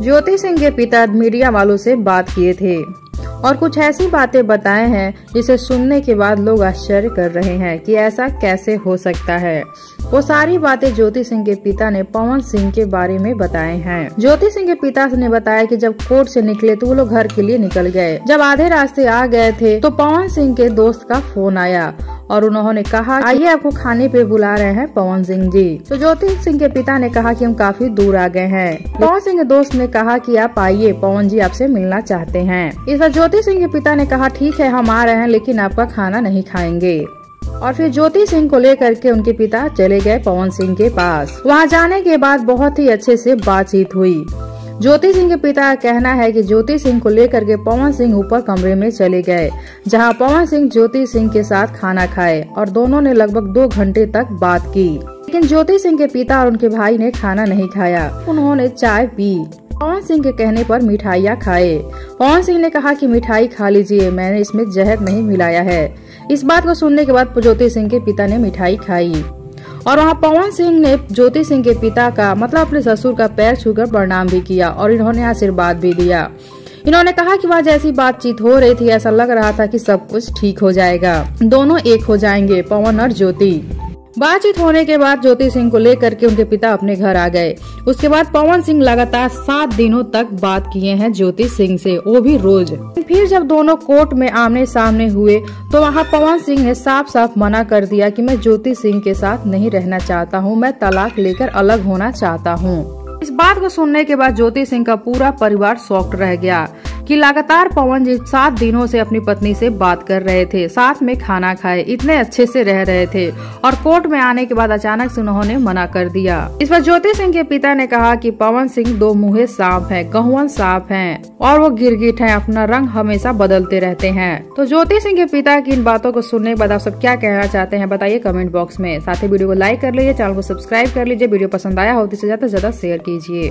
ज्योति सिंह के पिता मीडिया वालों से बात किए थे और कुछ ऐसी बातें बताए हैं जिसे सुनने के बाद लोग आश्चर्य कर रहे हैं कि ऐसा कैसे हो सकता है। वो सारी बातें ज्योति सिंह के पिता ने पवन सिंह के बारे में बताए हैं। ज्योति सिंह के पिता ने बताया कि जब कोर्ट से निकले तो वो लोग घर के लिए निकल गए। जब आधे रास्ते आ गए थे तो पवन सिंह के दोस्त का फोन आया और उन्होंने कहा, आइए आपको खाने पे बुला रहे हैं पवन सिंह जी। तो ज्योति सिंह के पिता ने कहा कि हम काफी दूर आ गए हैं। पवन सिंह के दोस्त ने कहा कि आप आइए, पवन जी आपसे मिलना चाहते हैं। इस बार ज्योति सिंह के पिता ने कहा, ठीक है हम आ रहे हैं, लेकिन आपका खाना नहीं खाएंगे। और फिर ज्योति सिंह को लेकर के उनके पिता चले गए पवन सिंह के पास। वहाँ जाने के बाद बहुत ही अच्छे से बातचीत हुई। ज्योति सिंह के पिता का कहना है कि ज्योति सिंह को लेकर के पवन सिंह ऊपर कमरे में चले गए, जहां पवन सिंह ज्योति सिंह के साथ खाना खाए और दोनों ने लगभग 2 घंटे तक बात की। लेकिन ज्योति सिंह के पिता और उनके भाई ने खाना नहीं खाया। उन्होंने चाय पी। पवन सिंह के कहने पर मिठाइयाँ खाए। पवन सिंह ने कहा कि मिठाई खा लीजिए, मैंने इसमें जहर नहीं मिलाया है। इस बात को सुनने के बाद ज्योति सिंह के पिता ने मिठाई खाई और वहाँ पवन सिंह ने ज्योति सिंह के पिता का मतलब अपने ससुर का पैर छूकर प्रणाम भी किया और इन्होंने आशीर्वाद भी दिया। इन्होंने कहा कि वहाँ जैसी बातचीत हो रही थी ऐसा लग रहा था कि सब कुछ ठीक हो जाएगा, दोनों एक हो जाएंगे, पवन और ज्योति। बातचीत होने के बाद ज्योति सिंह को लेकर के उनके पिता अपने घर आ गए। उसके बाद पवन सिंह लगातार 7 दिनों तक बात किए हैं ज्योति सिंह से, वो भी रोज। फिर जब दोनों कोर्ट में आमने सामने हुए तो वहाँ पवन सिंह ने साफ साफ मना कर दिया कि मैं ज्योति सिंह के साथ नहीं रहना चाहता हूँ, मैं तलाक लेकर अलग होना चाहता हूँ। इस बात को सुनने के बाद ज्योति सिंह का पूरा परिवार शॉक्ड रह गया कि लगातार पवन जी 7 दिनों से अपनी पत्नी से बात कर रहे थे, साथ में खाना खाए, इतने अच्छे से रह रहे थे और कोर्ट में आने के बाद अचानक से उन्होंने मना कर दिया। इस पर ज्योति सिंह के पिता ने कहा कि पवन सिंह 2 मुँहे सांप हैं, कहुआन सांप हैं और वो गिरगिट हैं, अपना रंग हमेशा बदलते रहते हैं। तो ज्योति सिंह के पिता की इन बातों को सुनने के बाद आप सब क्या कहना चाहते हैं बताइए कमेंट बॉक्स में। साथ ही वीडियो को लाइक कर लीजिए, चैनल को सब्सक्राइब कर लीजिए, वीडियो पसंद आया हो तो ज्यादा से ज्यादा शेयर कीजिए।